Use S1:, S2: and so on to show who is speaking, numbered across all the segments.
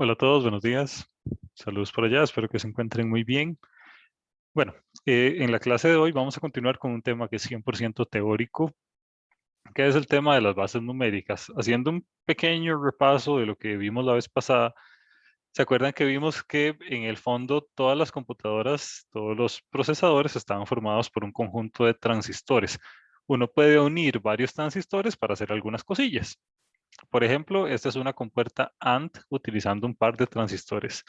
S1: Hola a todos, buenos días. Saludos por allá, espero que se encuentren muy bien. Bueno, en la clase de hoy vamos a continuar con un tema que es 100% teórico, que es el tema de las bases numéricas. Haciendo un pequeño repaso de lo que vimos la vez pasada, ¿se acuerdan que vimos que en el fondo todas las computadoras, todos los procesadores estaban formados por un conjunto de transistores? Uno puede unir varios transistores para hacer algunas cosillas. Por ejemplo, esta es una compuerta AND utilizando un par de transistores.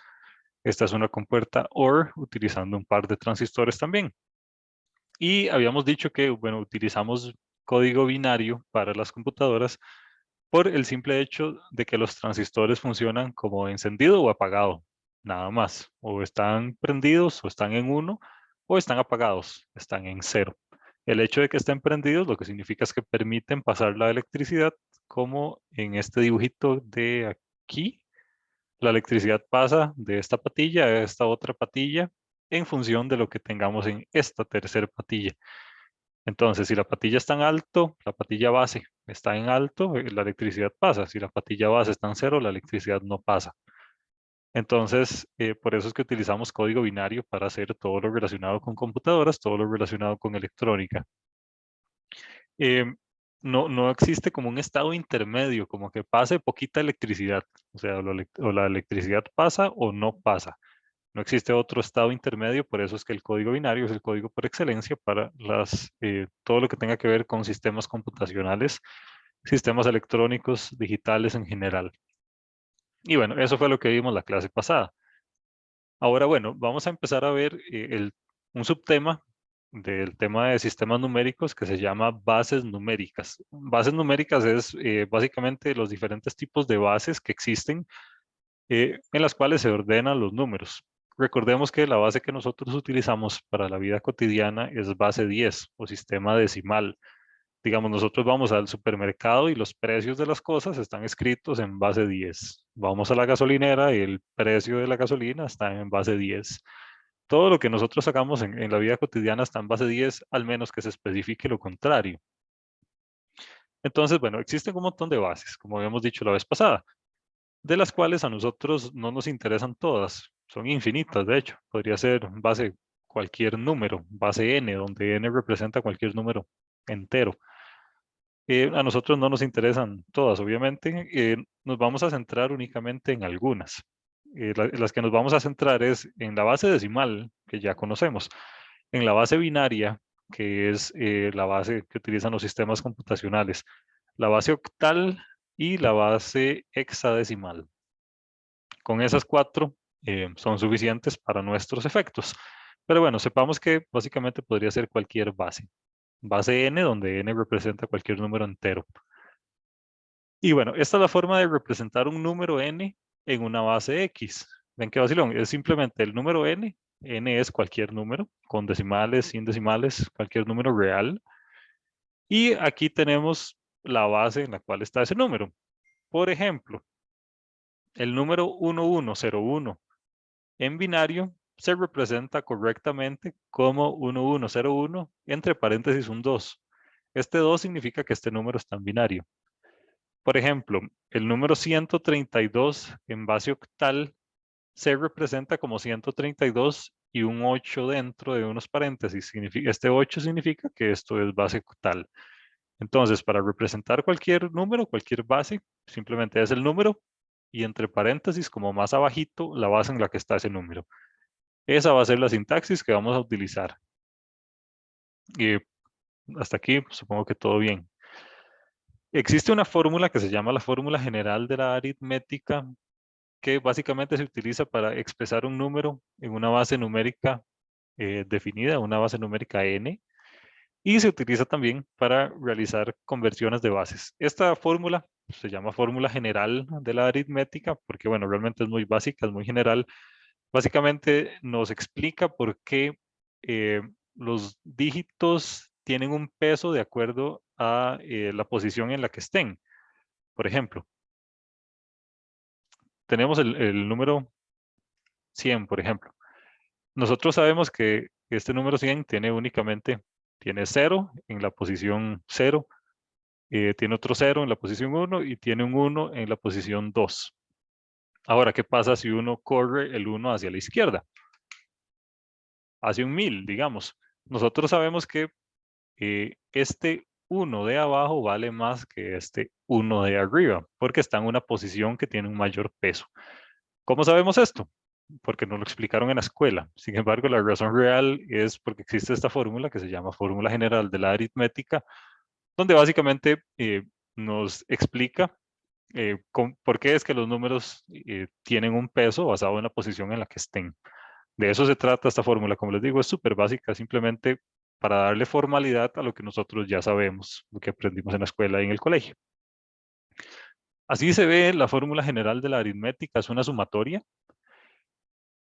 S1: Esta es una compuerta OR utilizando un par de transistores también. Y habíamos dicho que, bueno, utilizamos código binario para las computadoras por el simple hecho de que los transistores funcionan como encendido o apagado, nada más. O están prendidos o están en uno o están apagados, están en cero. El hecho de que estén prendidos lo que significa es que permiten pasar la electricidad como en este dibujito de aquí. La electricidad pasa de esta patilla a esta otra patilla en función de lo que tengamos en esta tercera patilla. Entonces, si la patilla está en alto, la patilla base está en alto, la electricidad pasa. Si la patilla base está en cero, la electricidad no pasa. Entonces, por eso es que utilizamos código binario para hacer todo lo relacionado con computadoras, todo lo relacionado con electrónica. Eh, no existe como un estado intermedio, como que pase poquita electricidad. O sea, o la electricidad pasa o no pasa. No existe otro estado intermedio, por eso es que el código binario es el código por excelencia para todo lo que tenga que ver con sistemas computacionales, sistemas electrónicos, digitales en general. Y bueno, eso fue lo que vimos la clase pasada. Ahora, bueno, vamos a empezar a ver un subtema del tema de sistemas numéricos que se llama bases numéricas. Bases numéricas es básicamente los diferentes tipos de bases que existen en las cuales se ordenan los números. Recordemos que la base que nosotros utilizamos para la vida cotidiana es base 10 o sistema decimal. Digamos, nosotros vamos al supermercado y los precios de las cosas están escritos en base 10. Vamos a la gasolinera y el precio de la gasolina está en base 10. Todo lo que nosotros sacamos en la vida cotidiana está en base 10, al menos que se especifique lo contrario. Entonces, bueno, existen un montón de bases, como habíamos dicho la vez pasada, de las cuales a nosotros no nos interesan todas. Son infinitas, de hecho. Podría ser base cualquier número, base n, donde n representa cualquier número entero. A nosotros no nos interesan todas, obviamente. Nos vamos a centrar únicamente en algunas. Las que nos vamos a centrar es en la base decimal, que ya conocemos, en la base binaria, que es la base que utilizan los sistemas computacionales, la base octal y la base hexadecimal. Con esas cuatro son suficientes para nuestros efectos. Pero bueno, sepamos que básicamente podría ser cualquier base. Base n, donde n representa cualquier número entero. Y bueno, esta es la forma de representar un número n en una base x. ¿Ven qué vacilón? Es simplemente el número n. N es cualquier número, con decimales, sin decimales, cualquier número real. Y aquí tenemos la base en la cual está ese número. Por ejemplo, el número 1101 en binario se representa correctamente como 1101 entre paréntesis un 2. Este 2 significa que este número está en binario. Por ejemplo, el número 132 en base octal se representa como 132 y un 8 dentro de unos paréntesis. Este 8 significa que esto es base octal. Entonces, para representar cualquier número, cualquier base, simplemente es el número y entre paréntesis, como más abajito, la base en la que está ese número. Esa va a ser la sintaxis que vamos a utilizar. Y hasta aquí, supongo que todo bien. Existe una fórmula que se llama la fórmula general de la aritmética, que básicamente se utiliza para expresar un número en una base numérica definida, una base numérica n, y se utiliza también para realizar conversiones de bases. Esta fórmula se llama fórmula general de la aritmética porque, bueno, realmente es muy básica, es muy general. Básicamente nos explica por qué eh, los dígitos tienen un peso de acuerdo a la posición en la que estén. Por ejemplo, tenemos el número 100, por ejemplo. Nosotros sabemos que este número 100 tiene 0 en la posición 0, tiene otro 0 en la posición 1 y tiene un 1 en la posición 2. Ahora, ¿qué pasa si uno corre el 1 hacia la izquierda? Hacia un 1000, digamos. Nosotros sabemos que este 1 de abajo vale más que este 1 de arriba, porque está en una posición que tiene un mayor peso. ¿Cómo sabemos esto? Porque nos lo explicaron en la escuela. Sin embargo, la razón real es porque existe esta fórmula que se llama fórmula general de la aritmética, donde básicamente nos explica por qué es que los números tienen un peso basado en la posición en la que estén. De eso se trata esta fórmula. Como les digo, es súper básica, simplemente para darle formalidad a lo que nosotros ya sabemos, lo que aprendimos en la escuela y en el colegio. Así se ve la fórmula general de la aritmética, es una sumatoria.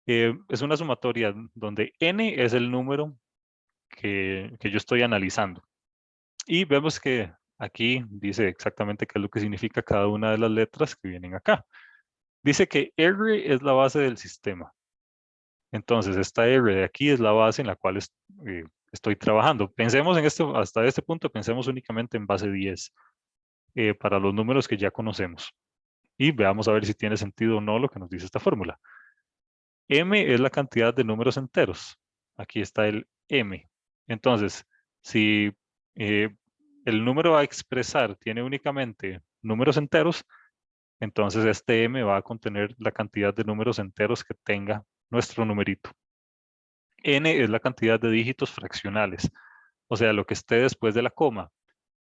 S1: Es una sumatoria donde n es el número que yo estoy analizando. Y vemos que aquí dice exactamente qué es lo que significa cada una de las letras que vienen acá. Dice que R es la base del sistema. Entonces, esta R de aquí es la base en la cual estoy trabajando. Pensemos en esto, hasta este punto, pensemos únicamente en base 10 para los números que ya conocemos. Y veamos a ver si tiene sentido o no lo que nos dice esta fórmula. M es la cantidad de números enteros. Aquí está el M. Entonces, si eh, el número a expresar tiene únicamente números enteros, entonces este M va a contener la cantidad de números enteros que tenga nuestro numerito. N es la cantidad de dígitos fraccionales, o sea, lo que esté después de la coma.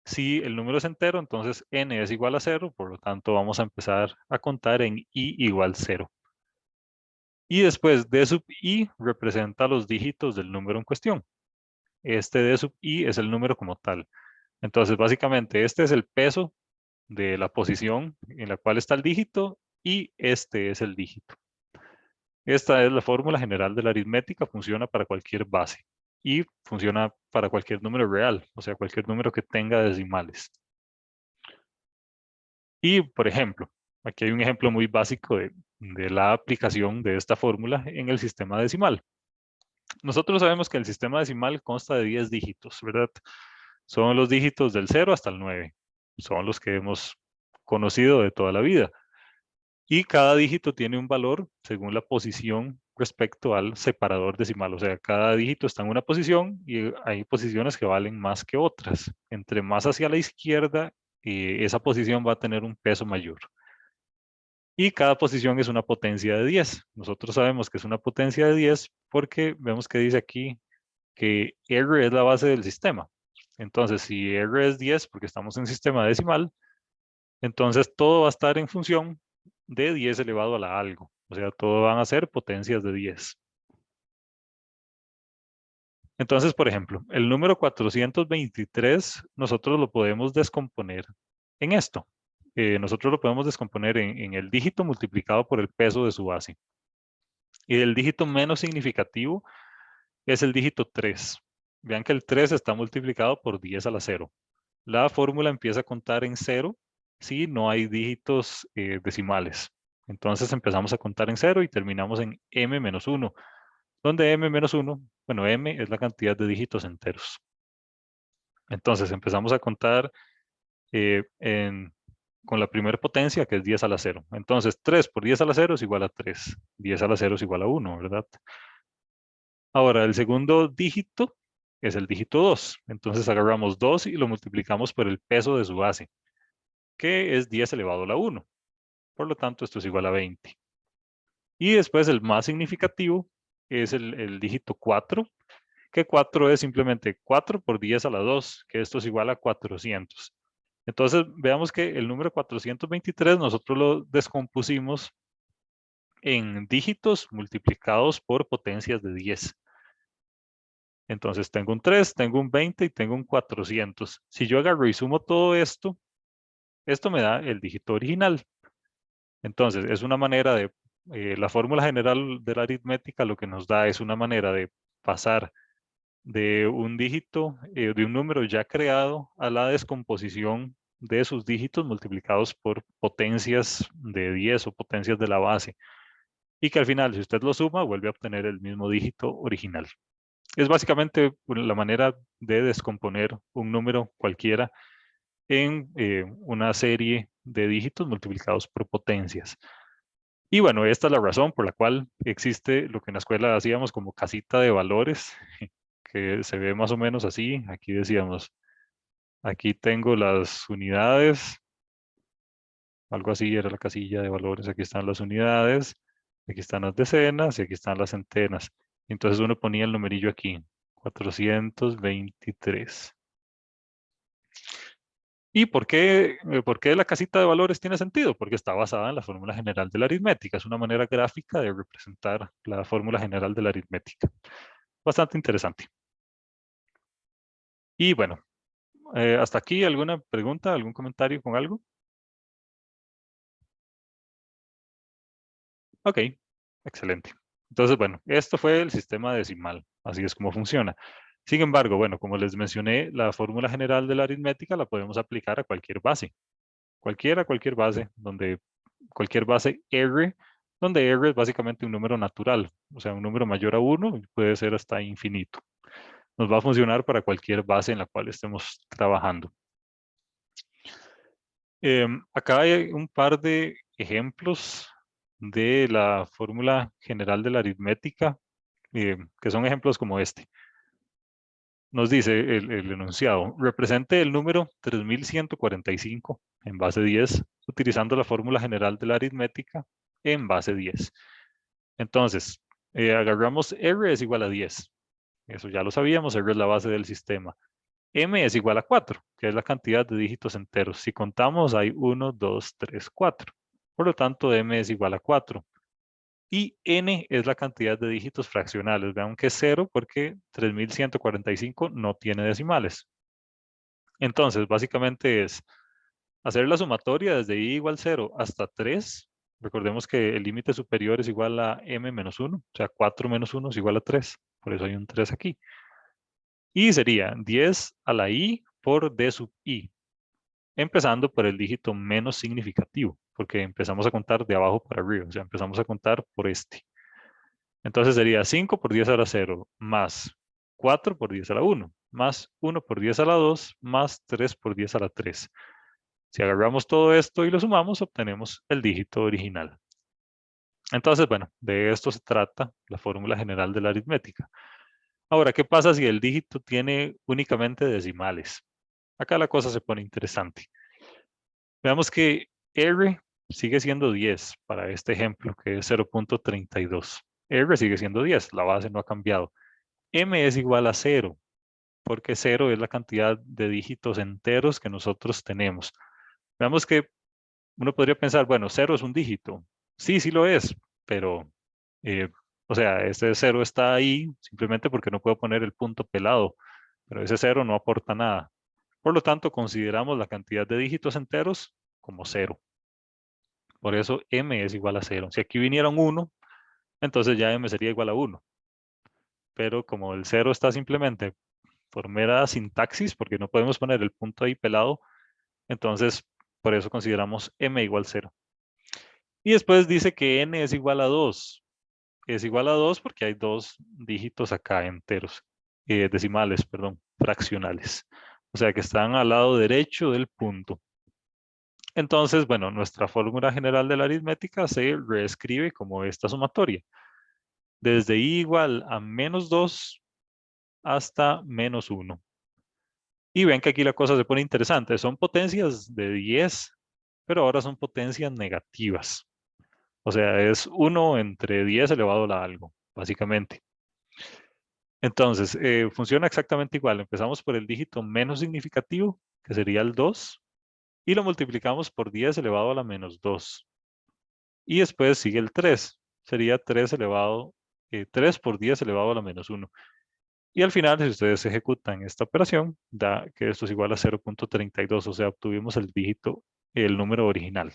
S1: Si el número es entero, entonces n es igual a 0, por lo tanto vamos a empezar a contar en i igual 0. Y después d sub i representa los dígitos del número en cuestión. Este d sub i es el número como tal. Entonces, básicamente, este es el peso de la posición en la cual está el dígito y este es el dígito. Esta es la fórmula general de la aritmética, funciona para cualquier base y funciona para cualquier número real, o sea, cualquier número que tenga decimales. Y, por ejemplo, aquí hay un ejemplo muy básico de la aplicación de esta fórmula en el sistema decimal. Nosotros sabemos que el sistema decimal consta de 10 dígitos, ¿verdad? Son los dígitos del 0 hasta el 9. Son los que hemos conocido de toda la vida. Y cada dígito tiene un valor según la posición respecto al separador decimal. O sea, cada dígito está en una posición y hay posiciones que valen más que otras. Entre más hacia la izquierda, esa posición va a tener un peso mayor. Y cada posición es una potencia de 10. Nosotros sabemos que es una potencia de 10 porque vemos que dice aquí que R es la base del sistema. Entonces, si R es 10, porque estamos en sistema decimal, entonces todo va a estar en función de 10 elevado a la algo. O sea, todo van a ser potencias de 10. Entonces, por ejemplo, el número 423 nosotros lo podemos descomponer en esto. Nosotros lo podemos descomponer en el dígito multiplicado por el peso de su base. Y el dígito menos significativo es el dígito 3. Vean que el 3 está multiplicado por 10 a la 0. La fórmula empieza a contar en 0 si no hay dígitos decimales. Entonces empezamos a contar en 0 y terminamos en m menos 1, donde m menos 1, bueno, m es la cantidad de dígitos enteros. Entonces empezamos a contar con la primera potencia, que es 10 a la 0. Entonces 3 por 10 a la 0 es igual a 3. 10 a la 0 es igual a 1, ¿verdad? Ahora, el segundo dígito es el dígito 2. Entonces agarramos 2 y lo multiplicamos por el peso de su base, que es 10 elevado a la 1. Por lo tanto, esto es igual a 20. Y después el más significativo es el dígito 4, que 4 es simplemente 4 por 10 a la 2, que esto es igual a 400. Entonces, veamos que el número 423 nosotros lo descompusimos en dígitos multiplicados por potencias de 10. Entonces, tengo un 3, tengo un 20 y tengo un 400. Si yo agarro y sumo todo esto, esto me da el dígito original. Entonces, es una manera de, la fórmula general de la aritmética lo que nos da es una manera de pasar de un dígito, de un número ya creado a la descomposición de sus dígitos multiplicados por potencias de 10 o potencias de la base. Y que al final, si usted lo suma, vuelve a obtener el mismo dígito original. Es básicamente la manera de descomponer un número cualquiera en una serie de dígitos multiplicados por potencias. Y bueno, esta es la razón por la cual existe lo que en la escuela hacíamos como casita de valores, que se ve más o menos así. Aquí decíamos, aquí tengo las unidades, algo así era la casilla de valores. Aquí están las unidades, aquí están las decenas y aquí están las centenas. Entonces uno ponía el numerillo aquí, 423. ¿Y por qué la casita de valores tiene sentido? Porque está basada en la fórmula general de la aritmética. Es una manera gráfica de representar la fórmula general de la aritmética. Bastante interesante. Y bueno, hasta aquí, ¿alguna pregunta, algún comentario con algo? Ok, excelente. Entonces, bueno, esto fue el sistema decimal. Así es como funciona. Sin embargo, bueno, como les mencioné, la fórmula general de la aritmética la podemos aplicar a cualquier base. Cualquier base, cualquier base R, donde R es básicamente un número natural, o sea, un número mayor a 1 y puede ser hasta infinito. Nos va a funcionar para cualquier base en la cual estemos trabajando. Acá hay un par de ejemplos de la fórmula general de la aritmética, que son ejemplos como este. Nos dice el enunciado, represente el número 3145 en base 10 utilizando la fórmula general de la aritmética en base 10. Entonces, agarramos R es igual a 10. Eso ya lo sabíamos, R es la base del sistema. M es igual a 4, que es la cantidad de dígitos enteros. Si contamos, hay 1, 2, 3, 4. Por lo tanto, M es igual a 4. Y N es la cantidad de dígitos fraccionales. Vean que es 0 porque 3145 no tiene decimales. Entonces, básicamente es hacer la sumatoria desde i igual 0 hasta 3. Recordemos que el límite superior es igual a m menos 1, o sea, 4 menos 1 es igual a 3. Por eso hay un 3 aquí. Y sería 10 a la i por d sub i, empezando por el dígito menos significativo, porque empezamos a contar de abajo para arriba, o sea, empezamos a contar por este. Entonces sería 5 por 10 a la 0 más 4 por 10 a la 1 más 1 por 10 a la 2 más 3 por 10 a la 3. Si agarramos todo esto y lo sumamos, obtenemos el dígito original. Entonces, bueno, de esto se trata la fórmula general de la aritmética. Ahora, ¿qué pasa si el dígito tiene únicamente decimales? Acá la cosa se pone interesante. Veamos que R sigue siendo 10 para este ejemplo, que es 0.32. R sigue siendo 10, la base no ha cambiado. M es igual a 0, porque 0 es la cantidad de dígitos enteros que nosotros tenemos. Veamos que uno podría pensar, bueno, 0 es un dígito. Sí, sí lo es, pero, eh, o sea, este 0 está ahí simplemente porque no puedo poner el punto pelado, pero ese 0 no aporta nada. Por lo tanto, consideramos la cantidad de dígitos enteros como 0. Por eso m es igual a 0. Si aquí viniera un 1, entonces ya m sería igual a 1. Pero como el 0 está simplemente por mera sintaxis, porque no podemos poner el punto ahí pelado, entonces por eso consideramos m igual 0. Y después dice que n es igual a 2. Es igual a 2 porque hay dos dígitos acá enteros, decimales, perdón, fraccionales. O sea que están al lado derecho del punto. Entonces, bueno, nuestra fórmula general de la aritmética se reescribe como esta sumatoria. Desde i igual a menos 2 hasta menos 1. Y ven que aquí la cosa se pone interesante. Son potencias de 10, pero ahora son potencias negativas. O sea, es 1 entre 10 elevado a algo, básicamente. Entonces, funciona exactamente igual. Empezamos por el dígito menos significativo, que sería el 2, y lo multiplicamos por 10 elevado a la menos 2. Y después sigue el 3. Sería 3 por 10 elevado a la menos 1. Y al final, si ustedes ejecutan esta operación, da que esto es igual a 0.32, o sea, obtuvimos el número original.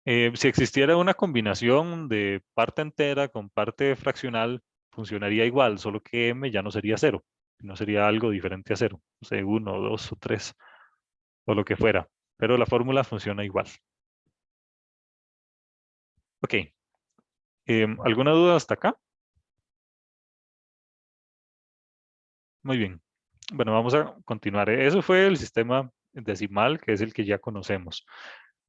S1: Si existiera una combinación de parte entera con parte fraccional, funcionaría igual, solo que m ya no sería 0, no sería algo diferente a 0, o sea, 1, 2 o 3, o lo que fuera, pero la fórmula funciona igual. Ok, ¿alguna duda hasta acá? Muy bien. Bueno, vamos a continuar. Eso fue el sistema decimal, que es el que ya conocemos.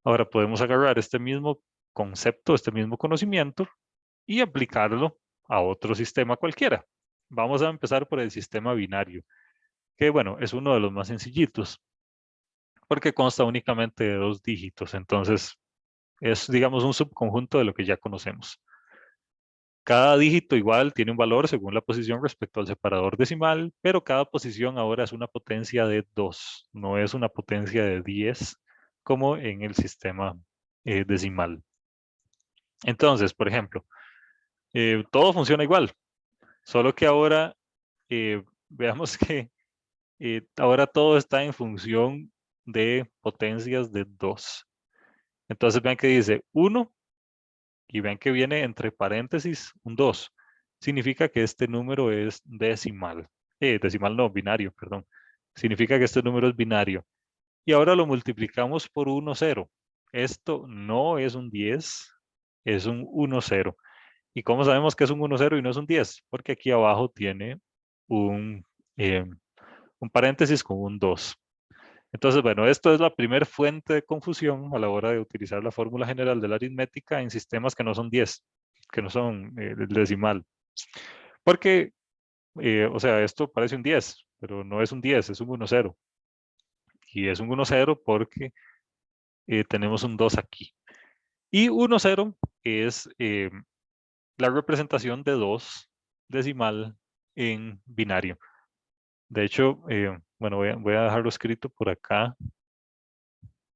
S1: Ahora podemos agarrar este mismo concepto, este mismo conocimiento, y aplicarlo a otro sistema cualquiera. Vamos a empezar por el sistema binario, que bueno, es uno de los más sencillitos, porque consta únicamente de 2 dígitos. Entonces, es, digamos, un subconjunto de lo que ya conocemos. Cada dígito igual tiene un valor según la posición respecto al separador decimal, pero cada posición ahora es una potencia de 2, no es una potencia de 10 como en el sistema decimal. Entonces, por ejemplo, todo funciona igual, solo que ahora veamos que ahora todo está en función de potencias de 2. Entonces vean que dice 1 y vean que viene entre paréntesis un 2. Significa que este número es decimal. Decimal no, binario, perdón. Significa que este número es binario. Y ahora lo multiplicamos por 1, 0. Esto no es un 10, es un 1, 0. ¿Y cómo sabemos que es un 1, 0 y no es un 10? Porque aquí abajo tiene un, eh, un paréntesis con un 2. Entonces, bueno, esto es la primera fuente de confusión a la hora de utilizar la fórmula general de la aritmética en sistemas que no son 10, que no son el decimal. Porque, o sea, esto parece un 10, pero no es un 10, es un 1, 0. Y es un 1, 0 porque tenemos un 2 aquí. Y 1, 0 es la representación de 2 decimal en binario. De hecho, bueno, voy a dejarlo escrito por acá,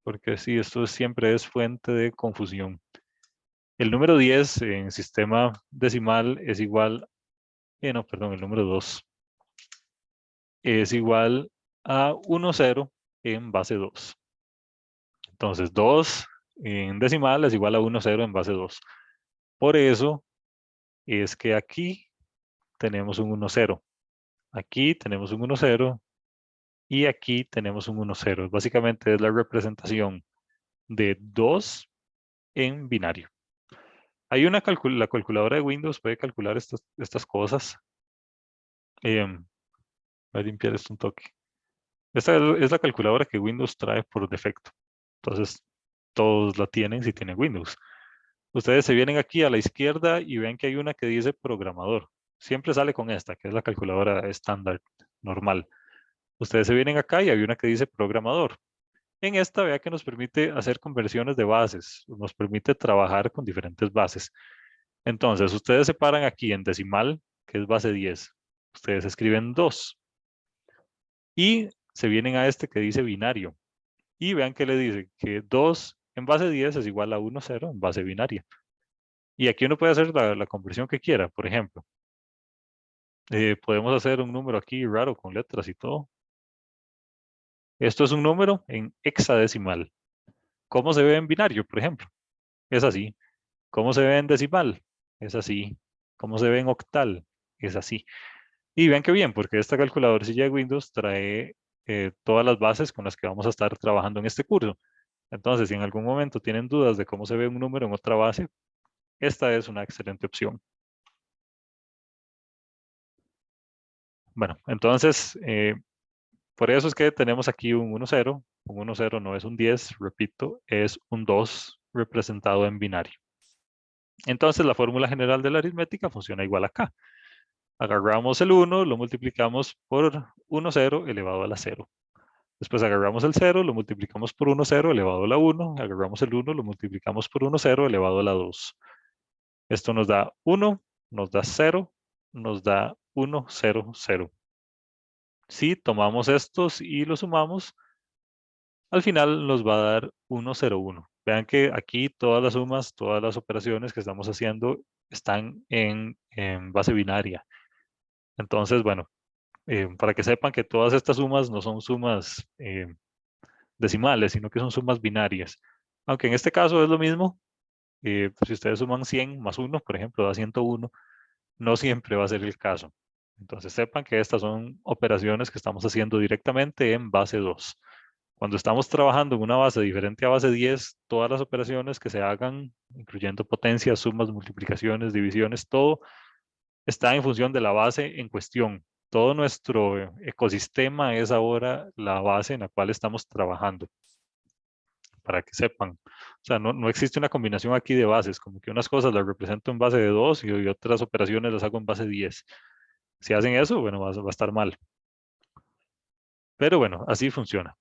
S1: porque sí, esto siempre es fuente de confusión. El número 10 en sistema decimal es igual, no, perdón, el número 2 es igual a 1, 0 en base 2. Entonces, 2 en decimal es igual a 1, 0 en base 2. Por eso es que aquí tenemos un 1, 0. Aquí tenemos un 1, 0 y aquí tenemos un 1, 0. Básicamente es la representación de 2 en binario. Hay una la calculadora de Windows puede calcular estas cosas. Voy a limpiar esto un toque. Esta es la calculadora que Windows trae por defecto. Entonces, todos la tienen si tienen Windows. Ustedes se vienen aquí a la izquierda y ven que hay una que dice programador. Siempre sale con esta, que es la calculadora estándar, normal. Ustedes se vienen acá y hay una que dice programador. En esta, vea que nos permite hacer conversiones de bases. Nos permite trabajar con diferentes bases. Entonces, ustedes se paran aquí en decimal, que es base 10. Ustedes escriben 2. Y se vienen a este que dice binario. Y vean que le dice que 2 en base 10 es igual a 1, 0 en base binaria. Y aquí uno puede hacer la conversión que quiera. Por ejemplo, podemos hacer un número aquí raro con letras y todo. Esto es un número en hexadecimal. ¿Cómo se ve en binario, por ejemplo? Es así. ¿Cómo se ve en decimal? Es así. ¿Cómo se ve en octal? Es así. Y vean qué bien, porque esta calculadorcilla de Windows trae todas las bases con las que vamos a estar trabajando en este curso. Entonces, si en algún momento tienen dudas de cómo se ve un número en otra base, esta es una excelente opción. Bueno, entonces, por eso es que tenemos aquí un 1, 0. Un 1, 0 no es un 10, repito, es un 2 representado en binario. Entonces, la fórmula general de la aritmética funciona igual acá. Agarramos el 1, lo multiplicamos por 1, 0 elevado a la 0. Después agarramos el 0, lo multiplicamos por 1, 0 elevado a la 1. Agarramos el 1, lo multiplicamos por 1, 0 elevado a la 2. Esto nos da 1, nos da 0, nos da 1, 0, 0. Si tomamos estos y los sumamos, al final nos va a dar 1, 0, 1. Vean que aquí todas las sumas, todas las operaciones que estamos haciendo están en base binaria. Entonces, bueno, para que sepan que todas estas sumas no son sumas decimales, sino que son sumas binarias. Aunque en este caso es lo mismo, si ustedes suman 100 más 1, por ejemplo, da 101, no siempre va a ser el caso. Entonces sepan que estas son operaciones que estamos haciendo directamente en base 2. Cuando estamos trabajando en una base diferente a base 10, todas las operaciones que se hagan, incluyendo potencias, sumas, multiplicaciones, divisiones, todo está en función de la base en cuestión. Todo nuestro ecosistema es ahora la base en la cual estamos trabajando, para que sepan. O sea, no existe una combinación aquí de bases, como que unas cosas las represento en base de 2 y otras operaciones las hago en base de 10. Si hacen eso, bueno, va a estar mal. Pero bueno, así funciona.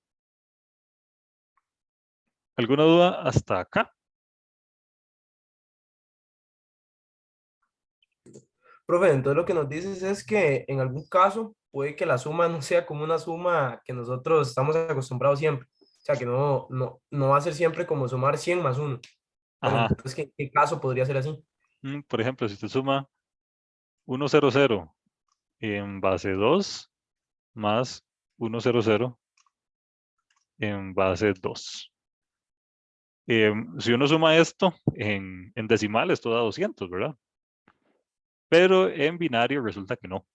S1: ¿Alguna duda hasta acá?
S2: Profe, entonces lo que nos dices es que en algún caso puede que la suma no sea como una suma que nosotros estamos acostumbrados siempre. O sea, que no va a ser siempre como sumar 100 más uno. Pero
S1: Ajá.
S2: entonces, ¿qué caso podría ser así?
S1: Por ejemplo, si usted suma 100 en base 2 más 100 en base 2. Si uno suma esto en decimal, esto da 200, ¿verdad? Pero en binario resulta que no.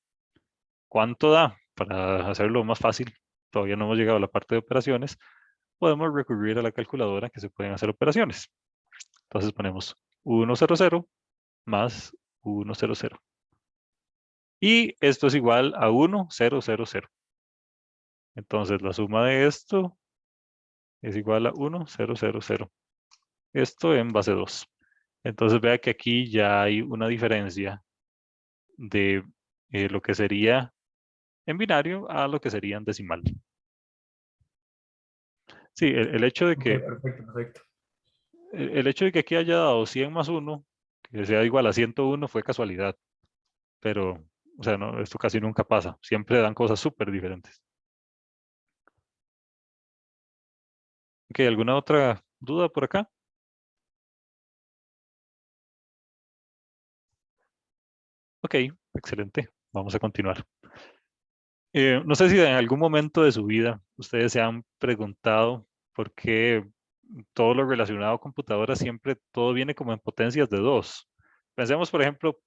S1: ¿Cuánto da? Para hacerlo más fácil, todavía no hemos llegado a la parte de operaciones, podemos recurrir a la calculadora que se pueden hacer operaciones. Entonces ponemos 100 más 100. Y esto es igual a 1000. Entonces la suma de esto es igual a 1000. Esto en base 2. Entonces vea que aquí ya hay una diferencia de lo que sería en binario a lo que sería en decimal. Sí, el hecho de
S2: Ok,
S1: que
S2: perfecto, perfecto.
S1: el hecho de que aquí haya dado 100 más 1, que sea igual a 101, fue casualidad. Pero, o sea, no, esto casi nunca pasa. Siempre dan cosas súper diferentes. Ok, ¿alguna otra duda por acá? Ok, excelente. Vamos a continuar. No sé si en algún momento de su vida ustedes se han preguntado por qué todo lo relacionado a computadoras siempre todo viene como en potencias de 2. Pensemos, por ejemplo,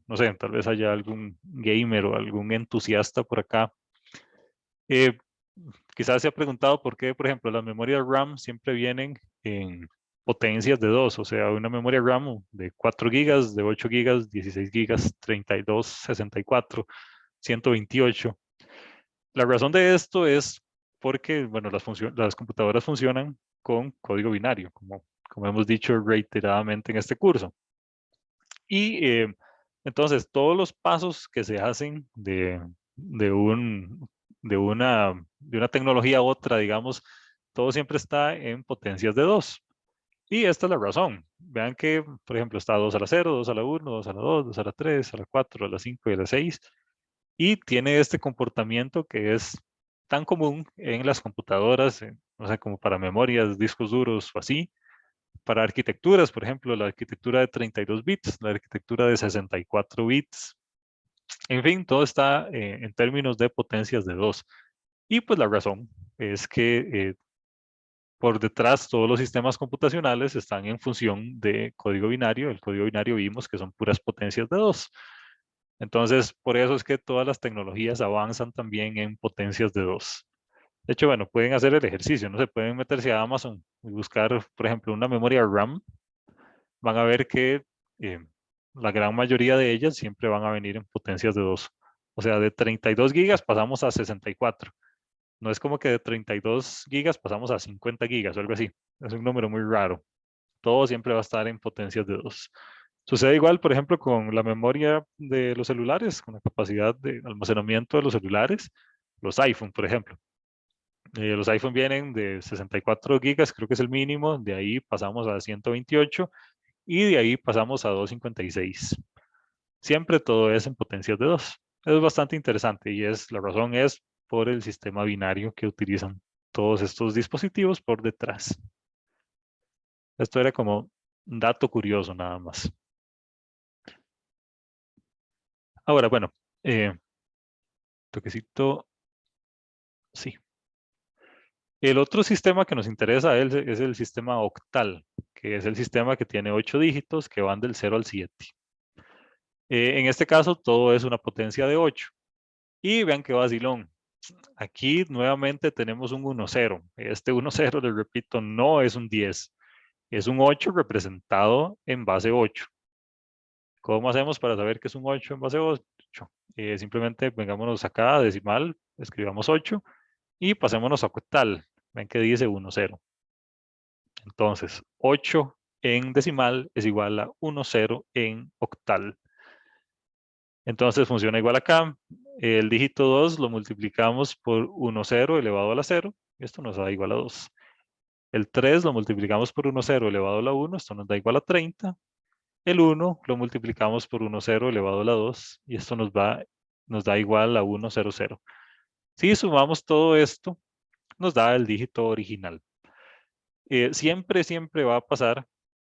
S1: no sé, tal vez haya algún gamer o algún entusiasta por acá. eh, Quizás se ha preguntado por qué, por ejemplo, las memorias RAM siempre vienen en potencias de 2, o sea, una memoria RAM de 4 gigas, de 8 gigas, 16 gigas, 32, 64, 128. La razón de esto es porque, bueno, las computadoras funcionan con código binario, como hemos dicho reiteradamente en este curso. Y entonces, todos los pasos que se hacen de, un, de una tecnología a otra, digamos, todo siempre está en potencias de 2. Y esta es la razón. Vean que, por ejemplo, está 2 a la 0, 2 a la 1, 2 a la 2, 2 a la 3, a la 4, a la 5 y a la 6. Y tiene este comportamiento que es tan común en las computadoras, no sé, como para memorias, discos duros o así, para arquitecturas, por ejemplo, la arquitectura de 32 bits, la arquitectura de 64 bits, en fin, todo está en términos de potencias de 2. Y pues la razón es que por detrás todos los sistemas computacionales están en función de código binario. El código binario vimos que son puras potencias de 2. Entonces, por eso es que todas las tecnologías avanzan también en potencias de 2. De hecho, bueno, pueden hacer el ejercicio, no se pueden meterse a Amazon y buscar, por ejemplo, una memoria RAM. Van a ver que eh, la gran mayoría de ellas siempre van a venir en potencias de 2. O sea, de 32 gigas pasamos a 64. No es como que de 32 gigas pasamos a 50 gigas o algo así. Es un número muy raro. Todo siempre va a estar en potencias de 2. Sucede igual, por ejemplo, con la memoria de los celulares, con la capacidad de almacenamiento de los celulares, los iPhone, por ejemplo. Los iPhone vienen de 64 gigas, creo que es el mínimo, de ahí pasamos a 128 y de ahí pasamos a 256. Siempre todo es en potencias de 2. Es bastante interesante y la razón es por el sistema binario que utilizan todos estos dispositivos por detrás. Esto era como un dato curioso nada más. Ahora, bueno, eh, toquecito, sí. El otro sistema que nos interesa es el sistema octal, que es el sistema que tiene 8 dígitos que van del 0 al 7. En este caso, todo es una potencia de 8. Y vean qué vacilón. Aquí nuevamente tenemos un 1-0. Este 1-0, les repito, no es un 10. Es un 8 representado en base 8. ¿Cómo hacemos para saber que es un 8 en base 8? Simplemente vengámonos acá a decimal, escribamos 8 y pasémonos a octal. Ven que dice 1-0. Entonces, 8 en decimal es igual a 1, 0 en octal. Entonces funciona igual acá. El dígito 2 lo multiplicamos por 1, 0 elevado a la 0. Esto nos da igual a 2. El 3 lo multiplicamos por 1, 0 elevado a la 1. Esto nos da igual a 30. El 1 lo multiplicamos por 1, 0 elevado a la 2. Y esto nos da igual a 1, 0, 0. Si sumamos todo esto, nos da el dígito original. Siempre va a pasar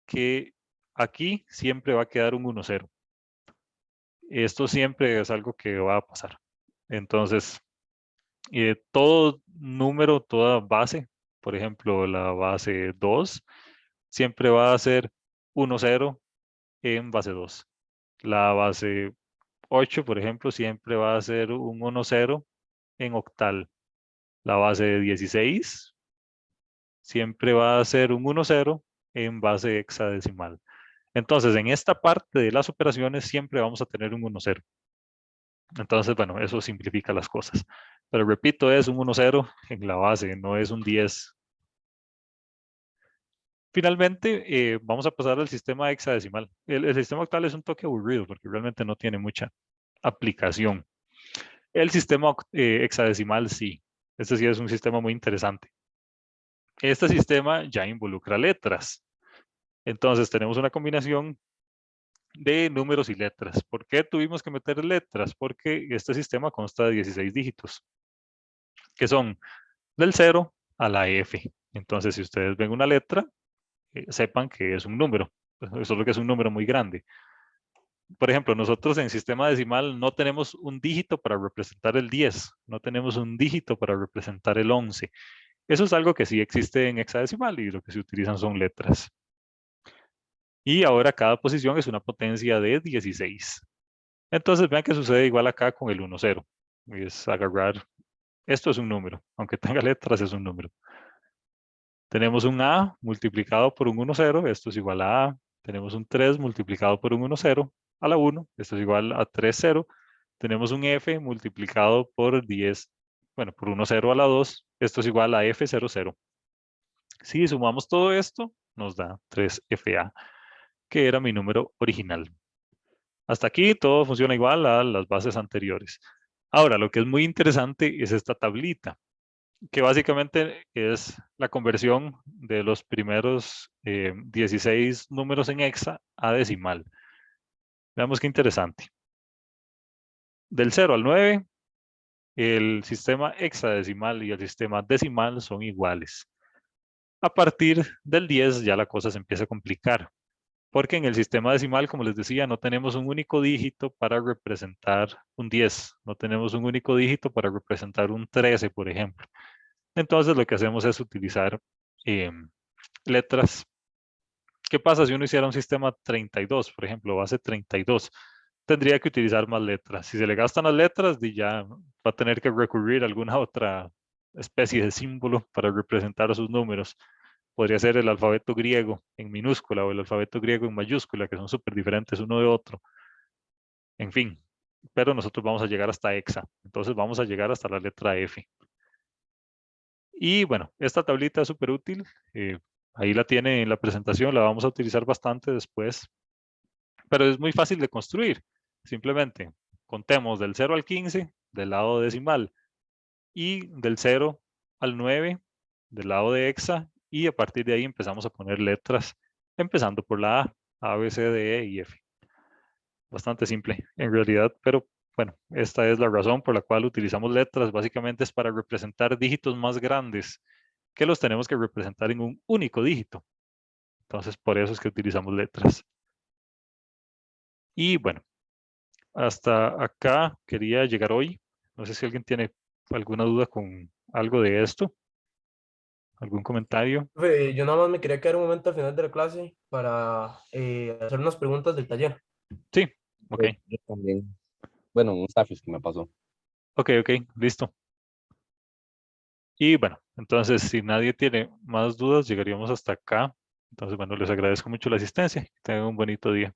S1: que aquí siempre va a quedar un 1, 0. Esto siempre es algo que va a pasar. Entonces, todo número, toda base, por ejemplo, la base 2, siempre va a ser 1, 0 en base 2. La base 8, por ejemplo, siempre va a ser un 1, 0 en octal. La base 16 siempre va a ser un 1, 0 en base hexadecimal. Entonces, en esta parte de las operaciones siempre vamos a tener un 1, 0. Entonces, bueno, eso simplifica las cosas. Pero repito, es un 1, 0 en la base, no es un 10. Finalmente, vamos a pasar al sistema hexadecimal. El sistema octal es un toque aburrido porque realmente no tiene mucha aplicación. El sistema hexadecimal sí. Este sí es un sistema muy interesante. Este sistema ya involucra letras. Entonces tenemos una combinación de números y letras. ¿Por qué tuvimos que meter letras? Porque este sistema consta de 16 dígitos, que son del 0 a la F. Entonces, si ustedes ven una letra, sepan que es un número, solo que es un número muy grande. Por ejemplo, nosotros en sistema decimal no tenemos un dígito para representar el 10, no tenemos un dígito para representar el 11. Eso es algo que sí existe en hexadecimal y lo que se utilizan son letras. Y ahora cada posición es una potencia de 16. Entonces vean que sucede igual acá con el 1, 0. Es agarrar, esto es un número, aunque tenga letras es un número. Tenemos un A multiplicado por un 1, 0, esto es igual a A. Tenemos un 3 multiplicado por un 1, 0 a la 1, esto es igual a 3, 0. Tenemos un F multiplicado por 10, bueno, por 1, 0 a la 2, esto es igual a F, 0, 0. Si sumamos todo esto, nos da 3FA, que era mi número original. Hasta aquí todo funciona igual a las bases anteriores. Ahora, lo que es muy interesante es esta tablita, que básicamente es la conversión de los primeros 16 números en hexa a decimal. Veamos qué interesante. Del 0 al 9, el sistema hexadecimal y el sistema decimal son iguales. A partir del 10 ya la cosa se empieza a complicar, porque en el sistema decimal, como les decía, no tenemos un único dígito para representar un 10, no tenemos un único dígito para representar un 13, por ejemplo. Entonces lo que hacemos es utilizar letras. ¿Qué pasa si uno hiciera un sistema 32, por ejemplo, base 32? Tendría que utilizar más letras. Si se le gastan las letras, ya va a tener que recurrir a alguna otra especie de símbolo para representar sus números. Podría ser el alfabeto griego en minúscula o el alfabeto griego en mayúscula, que son súper diferentes uno de otro. En fin, pero nosotros vamos a llegar hasta hexa. Entonces vamos a llegar hasta la letra F. Y bueno, esta tablita es súper útil. Ahí la tiene en la presentación, la vamos a utilizar bastante después, pero es muy fácil de construir. Simplemente contemos del 0 al 15 del lado decimal y del 0 al 9 del lado de hexa, y a partir de ahí empezamos a poner letras, empezando por la A, B, C, D, E y F. Bastante simple en realidad, pero bueno, esta es la razón por la cual utilizamos letras. Básicamente es para representar dígitos más grandes que los tenemos que representar en un único dígito. Entonces, por eso es que utilizamos letras. Y bueno, hasta acá quería llegar hoy. No sé si alguien tiene alguna duda con algo de esto, algún comentario.
S2: Yo nada más me quería quedar un momento al final de la clase para hacer unas preguntas del taller.
S1: Sí, ok,
S3: Yo también. Bueno, un Stafius que me pasó.
S1: ok, listo. Y bueno, entonces si nadie tiene más dudas, llegaríamos hasta acá. Entonces, bueno, les agradezco mucho la asistencia. Que tengan un bonito día.